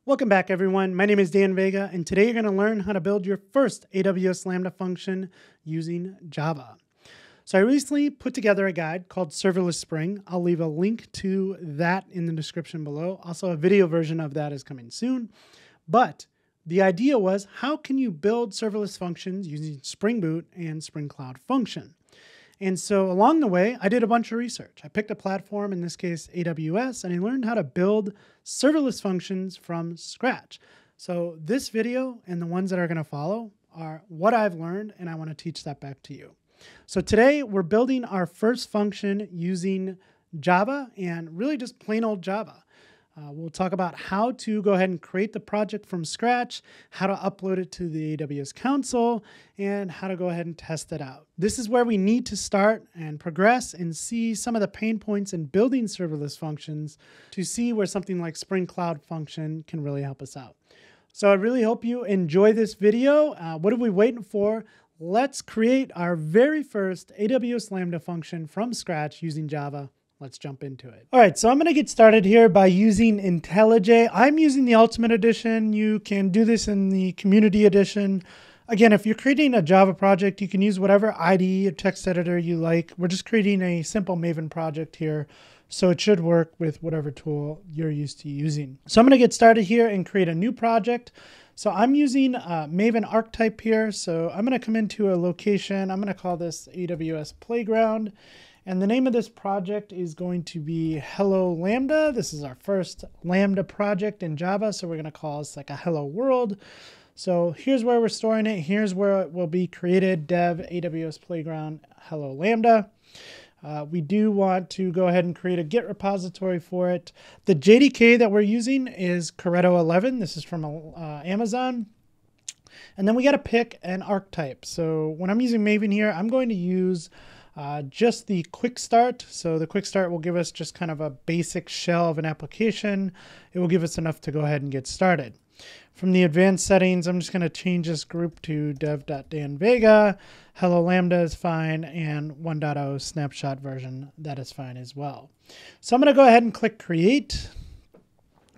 Welcome back, everyone. My name is Dan Vega, and today you're going to learn how to build your first AWS Lambda function using Java. So I recently put together a guide called Serverless Spring. I'll leave a link to that in the description below. Also, a video version of that is coming soon. But the idea was, how can you build serverless functions using Spring Boot and Spring Cloud Function? And so along the way, I did a bunch of research. I picked a platform, in this case, AWS, and I learned how to build serverless functions from scratch. So this video and the ones that are going to follow are what I've learned, and I want to teach that back to you. So today we're building our first function using Java and really just plain old Java. We'll talk about how to go ahead and create the project from scratch, how to upload it to the AWS console, and how to go ahead and test it out. This is where we need to start and progress and see some of the pain points in building serverless functions to see where something like Spring Cloud Function can really help us out. So I really hope you enjoy this video. What are we waiting for? Let's create our very first AWS Lambda function from scratch using Java. Let's jump into it. All right, so I'm going to get started here by using IntelliJ. I'm using the Ultimate Edition. You can do this in the Community Edition. Again, if you're creating a Java project, you can use whatever IDE or text editor you like. We're just creating a simple Maven project here, so it should work with whatever tool you're used to using. So I'm going to get started here and create a new project. So I'm using Maven archetype here. So I'm going to come into a location. I'm going to call this AWS Playground. And the name of this project is going to be Hello Lambda. This is our first Lambda project in Java, so we're going to call this like a Hello World. So here's where we're storing it. Here's where it will be created, dev AWS Playground Hello Lambda. We do want to go ahead and create a Git repository for it. The JDK that we're using is Corretto 11. This is from Amazon. And then we got to pick an archetype. So when I'm using Maven here, I'm going to use just the quick start. So the quick start will give us just kind of a basic shell of an application. It will give us enough to go ahead and get started. From the advanced settings, I'm just going to change this group to dev.danvega. Hello Lambda is fine, and 1.0 snapshot version, that is fine as well. So I'm going to go ahead and click create,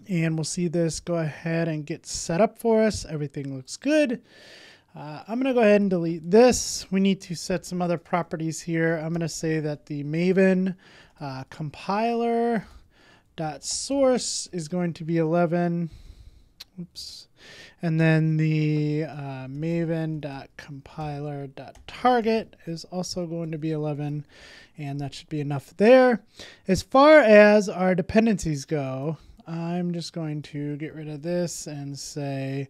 and we'll see this go ahead and get set up for us. Everything looks good. I'm going to go ahead and delete this. We need to set some other properties here. I'm going to say that the Maven compiler.source is going to be 11. Oops. And then the maven.compiler.target is also going to be 11. And that should be enough there. As far as our dependencies go, I'm just going to get rid of this and say,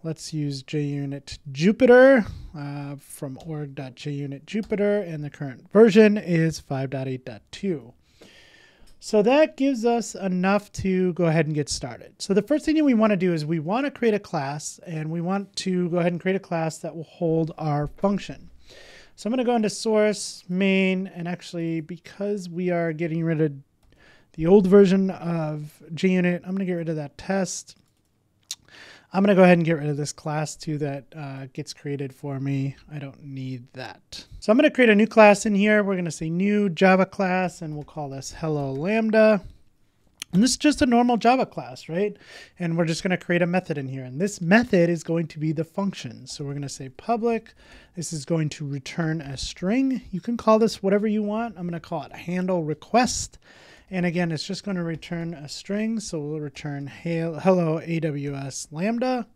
let's use JUnit Jupyter from org.JUnit Jupyter, and the current version is 5.8.2. So that gives us enough to go ahead and get started. So the first thing that we want to do is we want to create a class, and we want to go ahead and create a class that will hold our function. So I'm going to go into source, main, and actually, because we are getting rid of the old version of JUnit, I'm going to get rid of that test. I'm going to go ahead and get rid of this class too that gets created for me. I don't need that. So I'm going to create a new class in here. We're going to say new Java class, and we'll call this Hello Lambda. And this is just a normal Java class, right? And we're just going to create a method in here. And this method is going to be the function. So we're going to say public. This is going to return a string. You can call this whatever you want. I'm going to call it handle request. And again, it's just going to return a string. So we'll return hello AWS Lambda.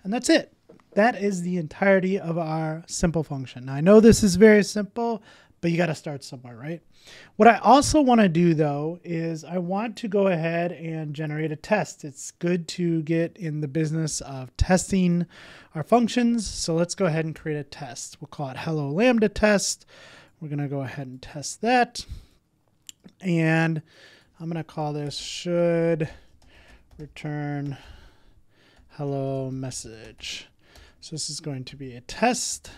And that's it. That is the entirety of our simple function. Now, I know this is very simple, but you got to start somewhere, right? What I also want to do, though, is I want to go ahead and generate a test. It's good to get in the business of testing our functions. So let's go ahead and create a test. We'll call it Hello Lambda test. We're going to go ahead and test that. And I'm going to call this should return hello message. So this is going to be a test.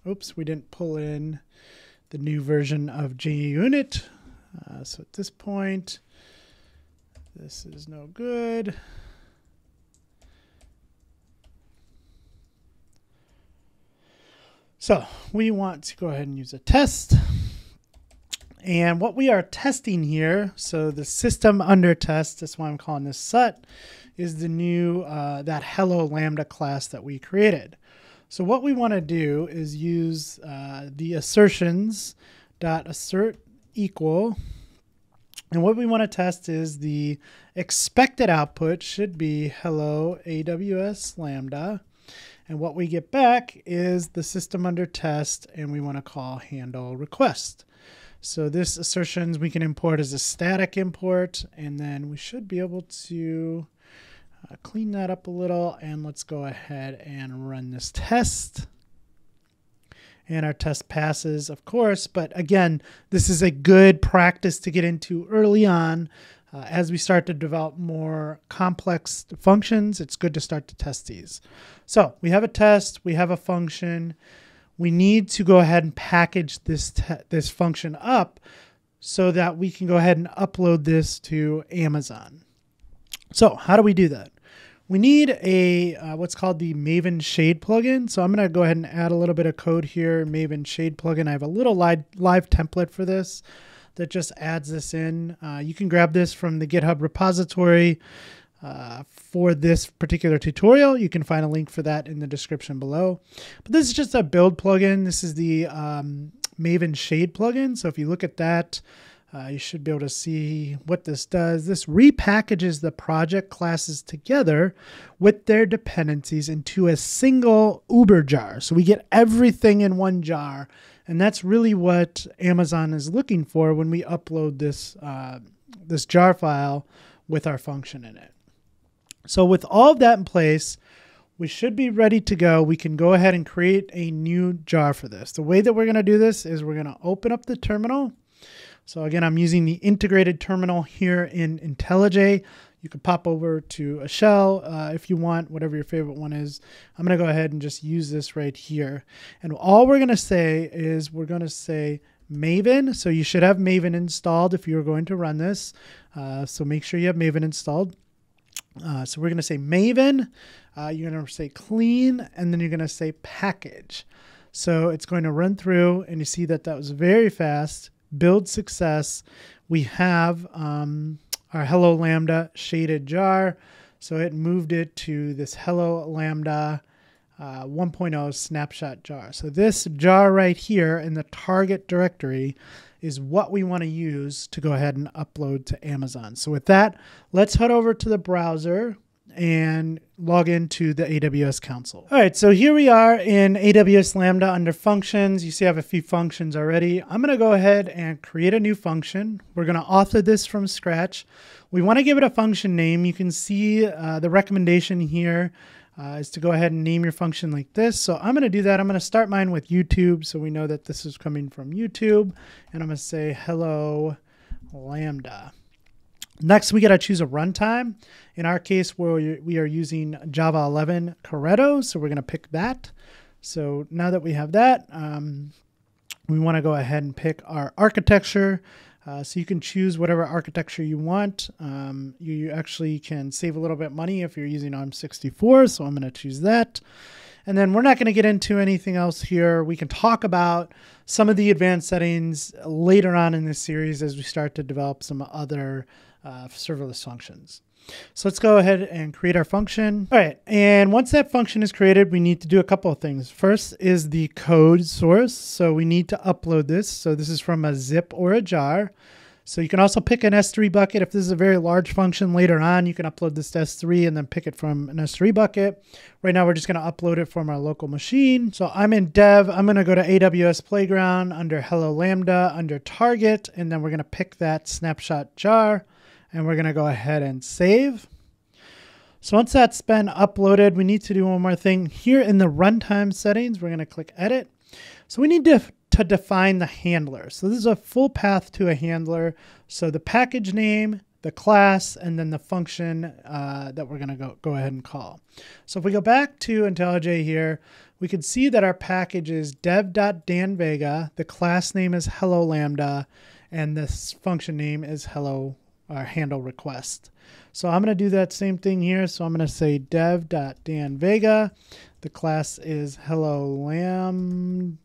Oops, we didn't pull in the new version of JUnit. So at this point, this is no good. So we want to go ahead and use a test. And what we are testing here, so the system under test, that's why I'm calling this SUT, is the new, that hello Lambda class that we created. So what we want to do is use the assertions.assert equal. And what we want to test is the expected output should be hello AWS Lambda. And what we get back is the system under test, and we want to call handle request. So this assertions we can import as a static import, and then we should be able to clean that up a little, and let's go ahead and run this test. And our test passes, of course, but again, this is a good practice to get into early on. As we start to develop more complex functions, it's good to start to test these. So we have a test, we have a function. We need to go ahead and package this function up so that we can go ahead and upload this to Amazon. So how do we do that? We need a what's called the Maven Shade plugin. So I'm going to go ahead and add a little bit of code here. Maven Shade plugin. I have a little live template for this that just adds this in. You can grab this from the GitHub repository for this particular tutorial. You can find a link for that in the description below. But this is just a build plugin. This is the Maven Shade plugin. So if you look at that, you should be able to see what this does. This repackages the project classes together with their dependencies into a single Uber jar. So we get everything in one jar. And that's really what Amazon is looking for when we upload this, this jar file with our function in it. So with all of that in place, we should be ready to go. We can go ahead and create a new jar for this. The way that we're going to do this is we're going to open up the terminal. So again, I'm using the integrated terminal here in IntelliJ. You can pop over to a shell if you want, whatever your favorite one is. I'm going to go ahead and just use this right here. And all we're going to say is we're going to say Maven. So you should have Maven installed if you're going to run this. So make sure you have Maven installed. So we're going to say Maven. You're going to say clean, and then you're going to say package. So it's going to run through, and you see that that was very fast. Build success. We have our Hello Lambda shaded jar. So it moved it to this Hello Lambda 1.0 snapshot jar. So this jar right here in the target directory is what we want to use to go ahead and upload to Amazon. So with that, let's head over to the browser and log into the AWS console. All right, so here we are in AWS Lambda under functions. You see I have a few functions already. I'm going to go ahead and create a new function. We're going to author this from scratch. We want to give it a function name. You can see the recommendation here is to go ahead and name your function like this. So I'm going to do that. I'm going to start mine with YouTube so we know that this is coming from YouTube. And I'm going to say hello Lambda. Next, we got to choose a runtime. In our case, we are using Java 11 Corretto, so we're going to pick that. So now that we have that, we want to go ahead and pick our architecture. So you can choose whatever architecture you want. You actually can save a little bit of money if you're using ARM64, so I'm going to choose that. And then we're not going to get into anything else here. We can talk about some of the advanced settings later on in this series as we start to develop some other serverless functions. So let's go ahead and create our function. All right, and once that function is created, we need to do a couple of things. First is the code source. So we need to upload this. So this is from a zip or a jar. So you can also pick an S3 bucket. If this is a very large function later on, you can upload this to S3 and then pick it from an S3 bucket. Right now, we're just going to upload it from our local machine. So I'm in dev. I'm going to go to AWS Playground under Hello Lambda, under Target, and then we're going to pick that snapshot jar. And we're going to go ahead and save. So once that's been uploaded, we need to do one more thing. Here in the runtime settings, we're going to click Edit. So we need to define the handler. So this is a full path to a handler. So the package name, the class, and then the function that we're going to go ahead and call. So if we go back to IntelliJ here, we can see that our package is dev.danvega. The class name is Hello Lambda, and this function name is Hello our handle request. So I'm going to do that same thing here. So I'm going to say dev.danvega. The class is hello lambda,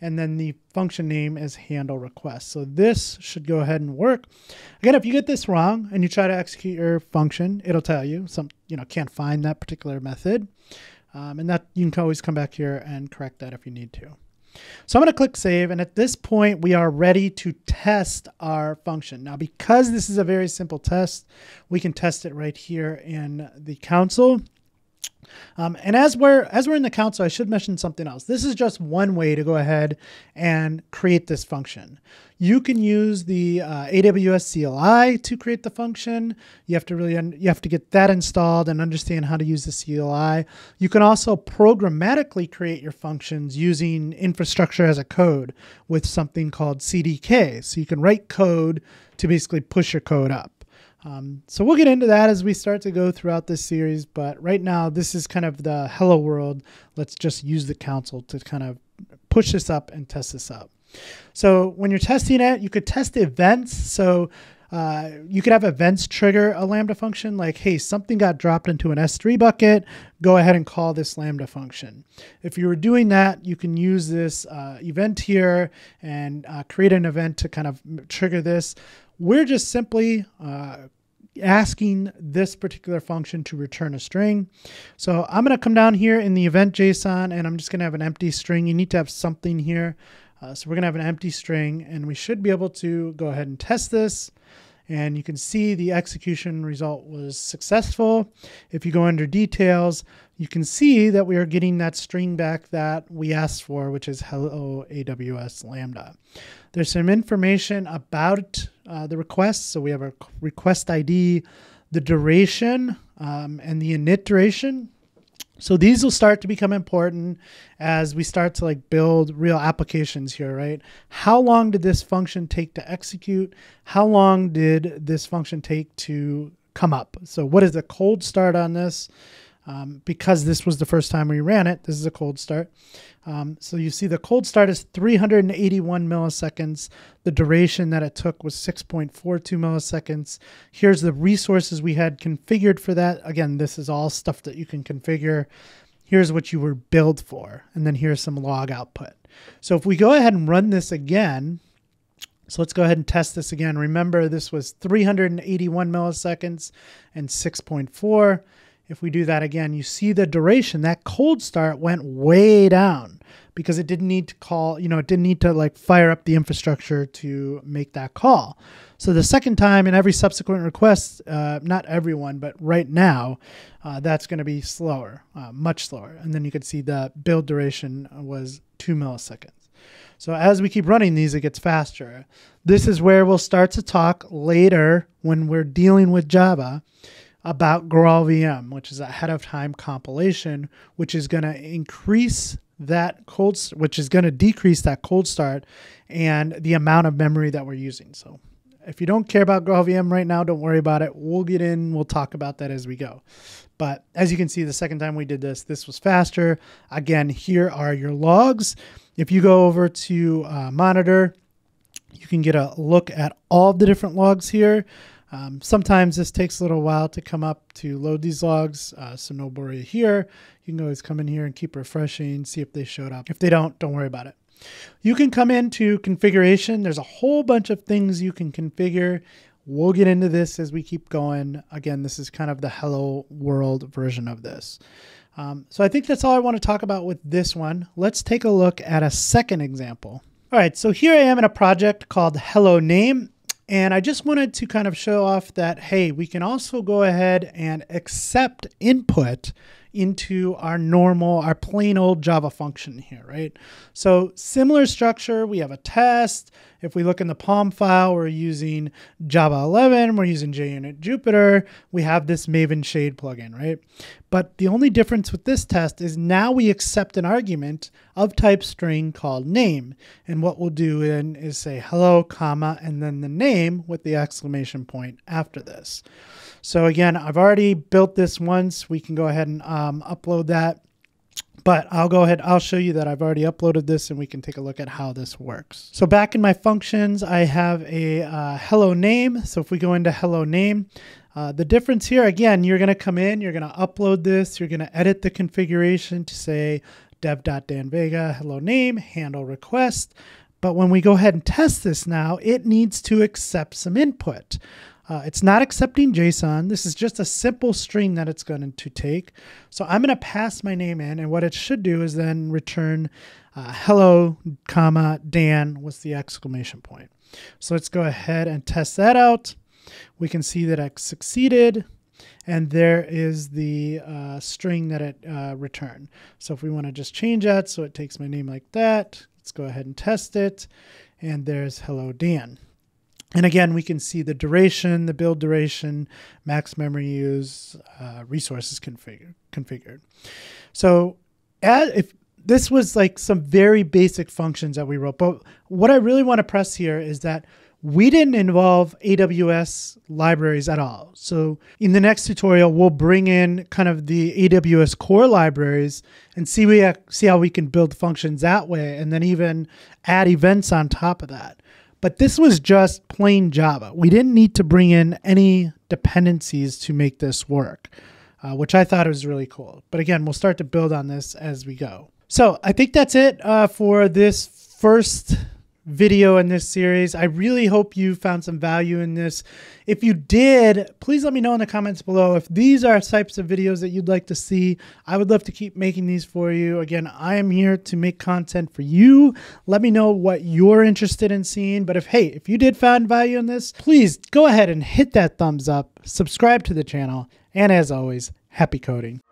and then the function name is handle request. So this should go ahead and work. Again, if you get this wrong and you try to execute your function, it'll tell you can't find that particular method. And that you can always come back here and correct that if you need to. So I'm going to click save, and at this point we are ready to test our function. Now, because this is a very simple test, we can test it right here in the console. And as we're in the console, I should mention something else. This is just one way to go ahead and create this function. You can use the AWS CLI to create the function. You have to get that installed and understand how to use the CLI. You can also programmatically create your functions using infrastructure as a code with something called CDK. So you can write code to basically push your code up. So we'll get into that as we start to go throughout this series, but right now this is kind of the hello world. Let's just use the console to kind of push this up and test this up. So when you're testing it, you could test events. So you could have events trigger a Lambda function like, hey, something got dropped into an S3 bucket, go ahead and call this Lambda function. If you were doing that, you can use this event here and create an event to kind of trigger this. We're just simply asking this particular function to return a string. So I'm going to come down here in the event JSON, and I'm just going to have an empty string. You need to have something here. So we're going to have an empty string, and we should be able to go ahead and test this. And you can see the execution result was successful. If you go under details, you can see that we are getting that string back that we asked for, which is hello AWS Lambda. There's some information about the request. So we have a request ID, the duration, and the init duration. So these will start to become important as we start to build real applications here, right? How long did this function take to execute? How long did this function take to come up? So what is the cold start on this? Because this was the first time we ran it, this is a cold start. So you see the cold start is 381 milliseconds. The duration that it took was 6.42 milliseconds. Here's the resources we had configured for that. Again, this is all stuff that you can configure. Here's what you were billed for. And then here's some log output. So if we go ahead and run this again, so let's go ahead and test this again. Remember, this was 381 milliseconds and 6.4. If we do that again, you see the duration, that cold start went way down because it didn't need to call, it didn't need to fire up the infrastructure to make that call. So the second time in every subsequent request, not everyone, but right now, that's going to be slower, much slower. And then you can see the build duration was 2 milliseconds. So as we keep running these, it gets faster. This is where we'll start to talk later when we're dealing with Java about GraalVM, which is a ahead of time compilation, which is going to increase that which is going to decrease that cold start and the amount of memory that we're using. So if you don't care about GraalVM right now, don't worry about it. We'll talk about that as we go. But as you can see, the second time we did this, this was faster. Again, here are your logs. If you go over to monitor, you can get a look at all the different logs here. Sometimes this takes a little while to come up to load these logs, so no worry here. You can always come in here and keep refreshing, see if they showed up. If they don't worry about it. You can come into configuration. There's a whole bunch of things you can configure. We'll get into this as we keep going. Again, this is kind of the hello world version of this. So I think that's all I want to talk about with this one. Let's take a look at a second example. All right, so here I am in a project called Hello Name. And I just wanted to kind of show off that, hey, we can also go ahead and accept input into our plain old Java function here, right? So similar structure, we have a test. If we look in the POM file, we're using Java 11, we're using JUnit Jupyter, we have this Maven shade plugin, right? But the only difference with this test is now we accept an argument of type string called name. And what we'll do then is say hello, comma, and then the name with the exclamation point after this. So again, I've already built this once. We can go ahead and upload that. But I'll show you that I've already uploaded this and we can take a look at how this works. So back in my functions, I have a hello name. So if we go into hello name, the difference here, again, you're going to come in, you're going to upload this, you're going to edit the configuration to say dev.danvega, hello name, handle request. But when we go ahead and test this now, it needs to accept some input. It's not accepting JSON. This is just a simple string that it's going to take. So I'm going to pass my name in, and what it should do is then return hello, comma, Dan with the exclamation point. So let's go ahead and test that out. We can see that it succeeded, and there is the string that it returned. So if we want to just change that so it takes my name like that, let's go ahead and test it, and there's hello, Dan. And again, we can see the duration, the build duration, max memory use, resources configured. So if this was like some very basic functions that we wrote, but what I really want to press here is that we didn't involve AWS libraries at all. So in the next tutorial, we'll bring in kind of the AWS core libraries and see how we can build functions that way, and then even add events on top of that. But this was just plain Java. We didn't need to bring in any dependencies to make this work, which I thought was really cool. But again, we'll start to build on this as we go. So I think that's it for this first video in this series. I really hope you found some value in this. If you did, please let me know in the comments below if these are types of videos that you'd like to see. I would love to keep making these for you. Again, I am here to make content for you. Let me know what you're interested in seeing. But if you did find value in this, please go ahead and hit that thumbs up, subscribe to the channel, and as always, happy coding.